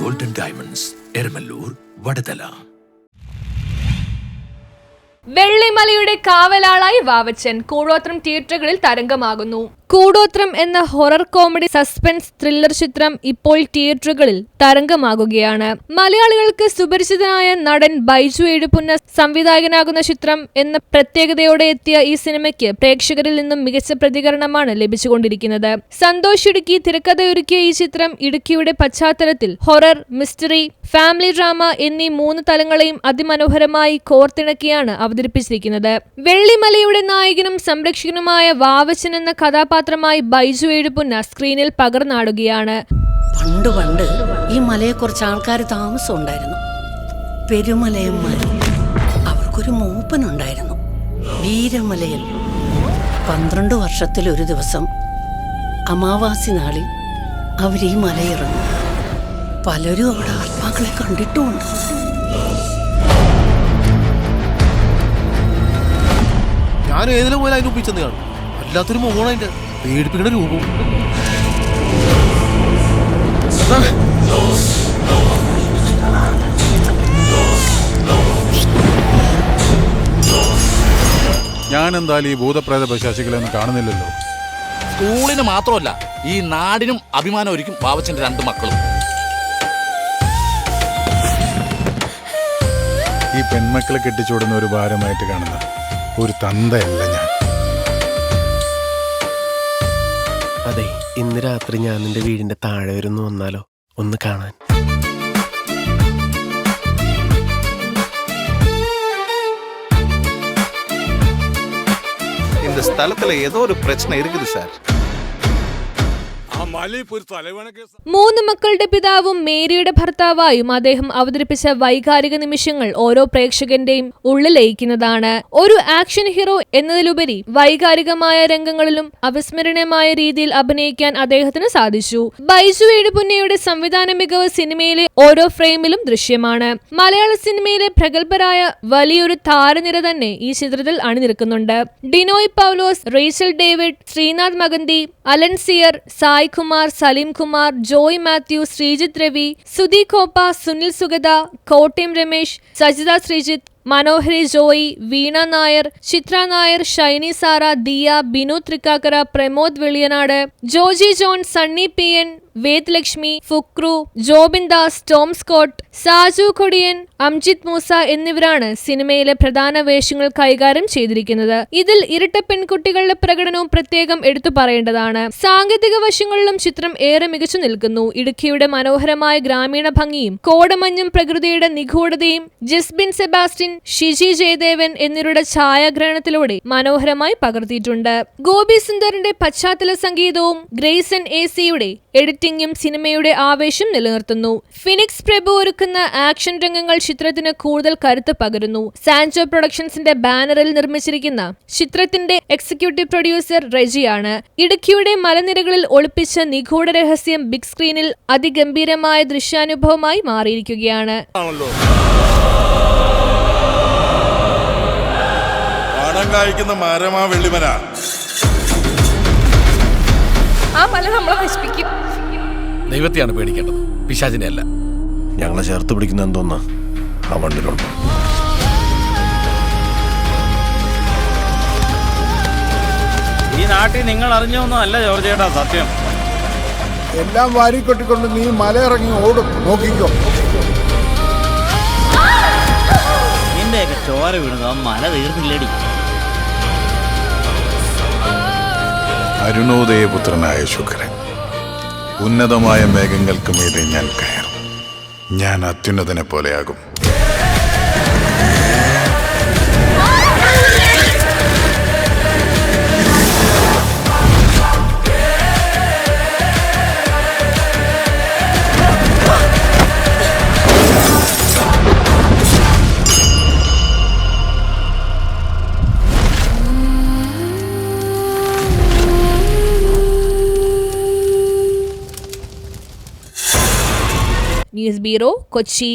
Golden diamonds, Eramalloor, Vadathala. വെള്ളിമലയുടെ കാവലാളായി വാവച്ചൻ കൂടോത്രം തിയേറ്ററുകളിൽ തരംഗമാകുന്നു. കൂടോത്രം എന്ന ഹൊറർ കോമഡി സസ്പെൻസ് ത്രില്ലർ ചിത്രം ഇപ്പോൾ തിയേറ്ററുകളിൽ തരംഗമാകുകയാണ്. മലയാളികൾക്ക് സുപരിചിതനായ നടൻ ബൈജു എഴുപുന്ന സംവിധായകനാകുന്ന ചിത്രം എന്ന പ്രത്യേകതയോടെ എത്തിയ ഈ സിനിമയ്ക്ക് പ്രേക്ഷകരിൽ നിന്നും മികച്ച പ്രതികരണമാണ് ലഭിച്ചുകൊണ്ടിരിക്കുന്നത്. സന്തോഷ് ഇടുക്കി തിരക്കഥയൊരുക്കിയ ഈ ചിത്രം ഇടുക്കിയുടെ പശ്ചാത്തലത്തിൽ ഹൊറർ, മിസ്റ്ററി, ഫാമിലി ഡ്രാമ എന്നീ 3 തലങ്ങളെയും അതിമനോഹരമായി കോർത്തിണക്കിയാണ് അവതരിപ്പിച്ചിരിക്കുന്നത്. വെള്ളിമലയുടെ നായകനും സംരക്ഷകനുമായ വാവച്ചൻ എന്ന കഥാപാത്രമായി ബൈജു എഴുപുന്ന സ്ക്രീനിൽ പകർന്നാടുകയാണ്. പണ്ട് ഈ മലയെ കുറച്ച് ആൾക്കാർ താമസം ഉണ്ടായിരുന്നു. പെരുമലയന്മാർ. അവർക്കൊരു മൂപ്പനുണ്ടായിരുന്നു, വീരമലയൻ. 12 വർഷത്തിലൊരു ദിവസം അമാവാസി നാളിൽ അവരീ മലയിറങ്ങും. പലരും അവിടെ ആത്മാക്കളെ കണ്ടിട്ടുമുണ്ട്. ഞാൻ ഏതിലും പോലെ അതിന് ഒപ്പിച്ചെന്ന് കാണും. അല്ലാത്തൊരു മുഖമാണ് അതിന്റെ പേടിപ്പിക്കുന്ന രൂപവും. ഞാൻ എന്തായാലും ഈ ഭൂതപ്രേത പശാശികളെയൊന്നും കാണുന്നില്ലല്ലോ. സ്കൂളിന് മാത്രമല്ല, ഈ നാടിനും അഭിമാനം ഒരുക്കും വാവച്ചന്റെ 2 മക്കളും. ഈ പെൺമക്കളെ കെട്ടിച്ചോടുന്ന ഒരു ഭാരമായിട്ട് കാണുന്ന ഒരു തന്തയല്ല ഞാൻ. അതെ, ഇന്ന് രാത്രി ഞാൻ നിന്റെ വീടിന്റെ താഴെ വരുന്നു, വന്നാലോ ഒന്ന് കാണാൻ? இந்த ஸ்தலத்துல ஏதோ ஒரு பிரச்சனை இருக்குது சார். 3 മക്കളുടെ പിതാവും മേരിയുടെ ഭർത്താവായും അദ്ദേഹം അവതരിപ്പിച്ച വൈകാരിക നിമിഷങ്ങൾ ഓരോ പ്രേക്ഷകന്റെയും ഉള്ളിലയിക്കുന്നതാണ്. ഒരു ആക്ഷൻ ഹീറോ എന്നതിലുപരി വൈകാരികമായ രംഗങ്ങളിലും അവിസ്മരണീയമായ രീതിയിൽ അഭിനയിക്കാൻ അദ്ദേഹത്തിന് സാധിച്ചു. ബൈജു എഴുപുന്നയുടെ സംവിധാന മികവ് സിനിമയിലെ ഓരോ ഫ്രെയിമിലും ദൃശ്യമാണ്. മലയാള സിനിമയിലെ പ്രഗത്ഭരായ വലിയൊരു താരനിര തന്നെ ഈ ചിത്രത്തിൽ അണിനിരക്കുന്നുണ്ട്. ഡിനോയ് പൗലോസ്, റേച്ചൽ ഡേവിഡ്, ശ്രീനാഥ് മകന്തി, അലൻ സിയർ, സായ് കുമാർ, സലീം കുമാർ, ജോയ് മാത്യു, ശ്രീജിത്ത് രവി, സുധി കോപ്പ, സുനിൽ സുഗത, കോട്ടയം രമേശ്, സജിത ശ്രീജിത്ത്, മനോഹരി ജോയി, വീണ നായർ, ചിത്ര നായർ, ഷൈനി സാറ, ദിയ, ബിനു തൃക്കാക്കര, പ്രമോദ് വെളിയനാട്, ജോജി ജോൺ, സണ്ണി പി എൻ, വേദ് ലക്ഷ്മി, ഫുക്രു, ജോബിൻ ദാസ്, ടോം സ്കോട്ട്, സാജു കൊടിയൻ, അംജിത് മൂസ എന്നിവരാണ് സിനിമയിലെ പ്രധാന വേഷങ്ങൾ കൈകാര്യം ചെയ്തിരിക്കുന്നത്. ഇതിൽ ഇരട്ട പെൺകുട്ടികളുടെ പ്രകടനവും പ്രത്യേകം എടുത്തു പറയേണ്ടതാണ്. സാങ്കേതിക വശങ്ങളിലും ചിത്രം ഏറെ മികച്ചു നിൽക്കുന്നു. ഇടുക്കിയുടെ മനോഹരമായ ഗ്രാമീണ ഭംഗിയും കോടമഞ്ഞും പ്രകൃതിയുടെ നിഗൂഢതയും ജസ്ബിൻ സെബാസ്റ്റ്യൻ, ഷിജി ജയദേവൻ എന്നിവരുടെ ഛായാഗ്രഹണത്തിലൂടെ മനോഹരമായി പകർത്തിയിട്ടുണ്ട്. ഗോപി സുന്ദറിന്റെ പശ്ചാത്തല സംഗീതവും ഗ്രേസൻ എസിയുടെ എഡിറ്റിംഗും സിനിമയുടെ ആവേശം നിലനിർത്തുന്നു. ഫിനിക്സ് പ്രഭു ഒരുക്കുന്ന ആക്ഷൻ രംഗങ്ങൾ ചിത്രത്തിന് കൂടുതൽ കരുത്ത് പകരുന്നു. സാൻജോ പ്രൊഡക്ഷൻസിന്റെ ബാനറിൽ നിർമ്മിച്ചിരിക്കുന്ന ചിത്രത്തിന്റെ എക്സിക്യൂട്ടീവ് പ്രൊഡ്യൂസർ റെജിയാണ്. ഇടുക്കിയുടെ മലനിരകളിൽ ഒളിപ്പിച്ച നിഗൂഢ രഹസ്യം ബിഗ് സ്ക്രീനിൽ അതിഗംഭീരമായ ദൃശ്യാനുഭവമായി മാറിയിരിക്കുകയാണ്. വെള്ളിമല ആ മല നമ്മളെ നശിപ്പിക്കും. ദൈവത്തെയാണ് പേടിക്കേണ്ടത്, പിശാചിനെ അല്ല. ഞങ്ങളെ ചേർത്ത് പിടിക്കുന്ന എന്തോന്നാ ആ മണ്ണിലുണ്ട്. ഈ നാട്ടിൽ നിങ്ങൾ അറിഞ്ഞൊന്നും അല്ല ജോർജ് ചേട്ടാ സത്യം. എല്ലാം വാരിക്കൊട്ടിക്കൊണ്ട് നീ മലയിറങ്ങി ഓടും, നോക്കിക്കോ. നിന്റെയൊക്കെ ചോര വീണത് ആ മല തീർന്നില്ലടി. അരുണോദയപുത്രനായ ശുക്രൻ, ഉന്നതമായ മേഘങ്ങൾക്ക് മീതെ ഞാൻ കയറും. ഞാൻ അത്യുന്നതനെ പോലെയാകും. News bureau, Kochi.